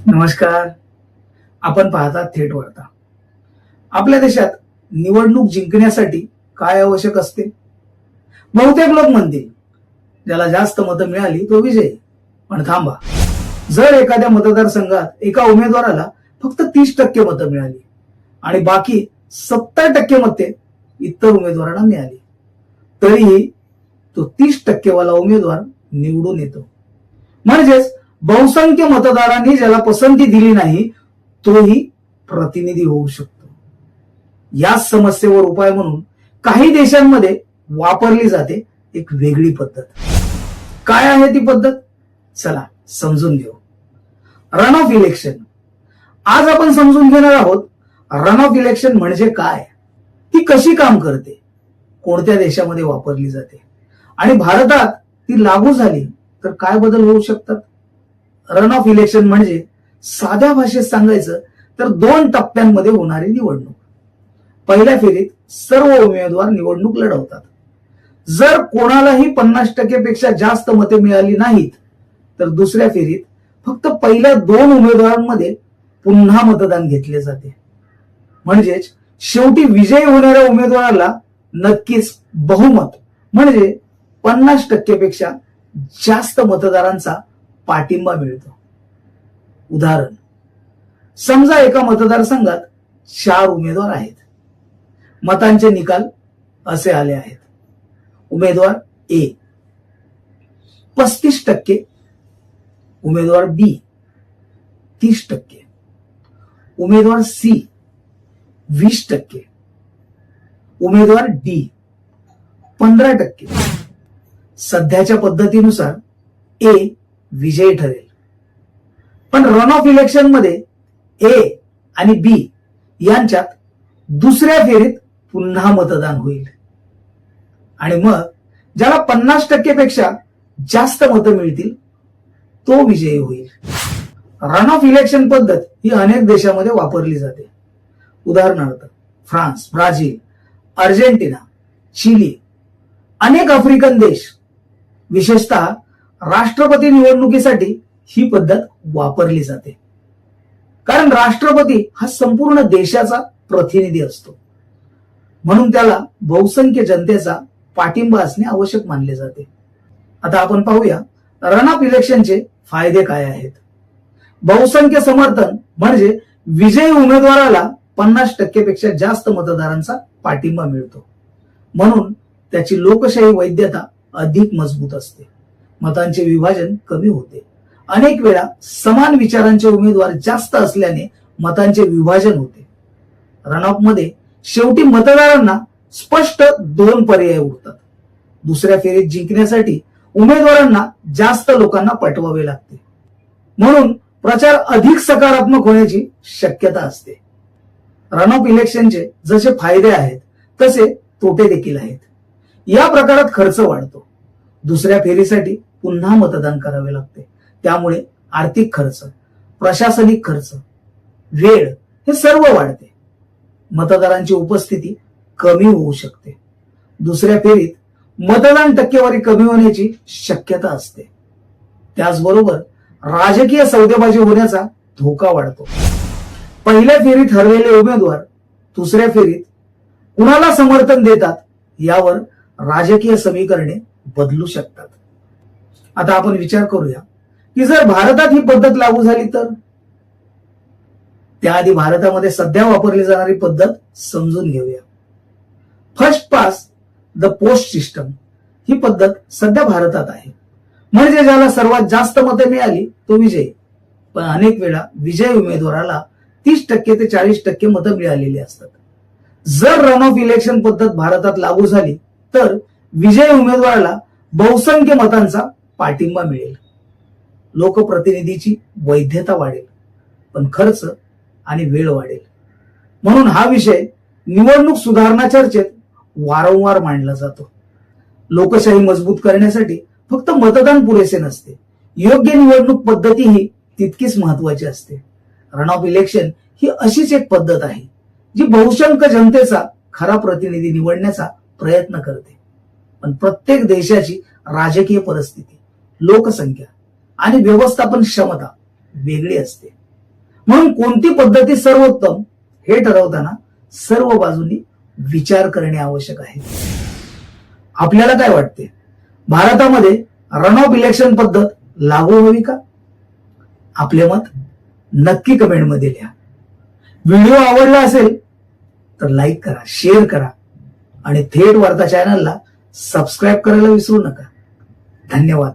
नमस्कार. आपण पाहता थेट वार्ता. आपल्या देशात निवडणूक जिंकण्यासाठी काय आवश्यक असते? बहुतेक लोक म्हणतील ज्याला जास्त मतं मिळाली तो विजयी. पण थांबा, जर एखाद्या मतदारसंघात एका उमेदवाराला फक्त 30% मतं मिळाली आणि बाकी 70% मते इतर उमेदवारांना मिळाली, तरीही तो 30% वाला उमेदवार निवडून येतो. म्हणजेच बहुसंख्य मतदारांनी ज्याला पसंती दिली नाही तोही प्रतिनिधी होऊ शकतो. या समस्येवर उपाय म्हणून काही देशांमध्ये वापरली जाते एक वेगळी पद्धत. काय आहे ती पद्धत? चला समजून घेऊ. Run of election. आज आपण समजून घेणार आहोत रन ऑफ इलेक्शन म्हणजे काय, ती कशी काम करते, कोणत्या देशामध्ये वापरली जाते आणि भारतात ती लागू झाली तर काय बदल होऊ शकतात. रन ऑफ इलेक्शन म्हणजे साध्या भाषेत सांगायचं तर 2 टप्प्यांमध्ये होणारी निवडणूक. पहिल्या फेरीत सर्व उमेदवार निवडणूक लढवतात. जर कोणालाही 50% पेक्षा जास्त मते मिळाली नाहीत तर दुसऱ्या फेरीत फक्त पहिल्या 2 उमेदवारांमध्ये पुन्हा मतदान घेतले जाते. म्हणजेच शेवटी विजयी होणाऱ्या उमेदवाराला नक्कीच बहुमत म्हणजे 50% पेक्षा जास्त मतदारांचा पाठिंबा मिळतो. उदाहरण, समजा एका मतदारसंघात 4 उमेदवार आहेत. मतांचे निकाल असे आले आहेत. उमेदवार ए 35%, उमेदवार बी 30%, उमेदवार सी 20%, उमेदवार डी 15%. सध्याच्या पद्धतीनुसार ए विजयी ठरेल. पण रन ऑफ इलेक्शन मध्ये ए आणि बी यांच्यात दुसऱ्या फेरीत पुन्हा मतदान होईल आणि मग ज्याला 50% पेक्षा जास्त मतं मिळतील तो विजयी होईल. रन ऑफ इलेक्शन पद्धत ही अनेक देशांमध्ये वापरली जाते. उदाहरणार्थ फ्रान्स, ब्राझील, अर्जेंटिना, चिली, अनेक आफ्रिकन देश. विशेषतः राष्ट्रपती निवडणुकीसाठी ही पद्धत वापरली जाते, कारण राष्ट्रपती हा संपूर्ण देशाचा प्रतिनिधी असतो. म्हणून त्याला बहुसंख्य जनतेचा पाठिंबा असणे आवश्यक मानले जाते. आता आपण पाहूया रन ऑफ इलेक्शनचे फायदे काय आहेत. बहुसंख्य समर्थन म्हणजे विजयी उमेदवाराला 50% पेक्षा जास्त मतदारांचा पाठिंबा मिळतो. म्हणून त्याची लोकशाही वैधता अधिक मजबूत असते. मतांचे विभाजन कमी होते. अनेक वेळा समान विचारांचे उमेदवार जास्त असल्याने मतांचे विभाजन होते. रन ऑफ मध्ये शेवटी मतदारांना स्पष्ट 2 पर्याय उरतात. दुसऱ्या फेरीत जिंकण्यासाठी उमेदवारांना जास्त लोकांना पटवावे लागते. म्हणून प्रचार अधिक सकारात्मक होण्याची शक्यता असते. रन ऑफ इलेक्शनचे जसे फायदे आहेत तसे तोटे देखील आहेत. या प्रकारात खर्च वाढतो. दुसऱ्या फेरीसाठी पुन्हा मतदान करावे लागते. त्यामुळे आर्थिक खर्च, प्रशासनिक खर्च, वेळ हे सर्व वाढते. मतदारांची उपस्थिती कमी होऊ शकते. दुसऱ्या फेरीत मतदान टक्केवारी कमी होण्याची शक्यता असते. त्याचबरोबर राजकीय सौदेबाजी होण्याचा धोका वाढतो. पहिल्या फेरीत हरलेले उमेदवार दुसऱ्या फेरीत कुणाला समर्थन देतात यावर राजकीय समीकरणे बदलू शकतात. आता आपण विचार करूया की जर भारतात ही पद्धत लागू झाली तर. त्याआधी भारतामध्ये सध्या वापरली जाणारी पद्धत समजून घेऊया. First past the post system ही पद्धत सध्या भारतात आहे. म्हणजे ज्याला सर्वात जास्त मते मिळाली तो विजयी. पण अनेक वेळा विजयी उमेदवाराला 30% ते 40% मतं मिळालेली असतात. जर रन ऑफ इलेक्शन पद्धत भारतात लागू झाली तर विजयी उमेदवाराला बहुसंख्य मतांचा पाठिंबा मिळेल. लोकप्रतिनिधीची वैधता वाढेल, पण खर्च आणि वेळ वाढेल. म्हणून हा विषय निवडणूक सुधारणा चर्चेत वारंवार मांडला जातो. लोकशाही मजबूत करण्यासाठी फक्त मतदान पुरेसे नसते, योग्य निवडणूक पद्धती ही तितकीच महत्वाची असते. रन ऑफ इलेक्शन ही अशीच एक पद्धत आहे जी बहुसंख्य जनतेचा खरा प्रतिनिधी निवडण्याचा प्रयत्न करते. पण प्रत्येक देशाची राजकीय परिस्थिती, लोकसंख्या आणि व्यवस्थापन क्षमता वेगळी असते. म्हणून कोणती पद्धती सर्वोत्तम हे ठरवताना सर्व बाजूंनी विचार करणे आवश्यक आहे. आपल्याला काय वाटते, भारतामध्ये रन ऑफ इलेक्शन पद्धत लागू व्हावी का? आपले मत नक्की कमेंटमध्ये लिहा. व्हिडिओ आवडला असेल तर लाईक करा, शेअर करा आणि थेट वार्ता चॅनलला सबस्क्राईब करायला विसरू नका. धन्यवाद.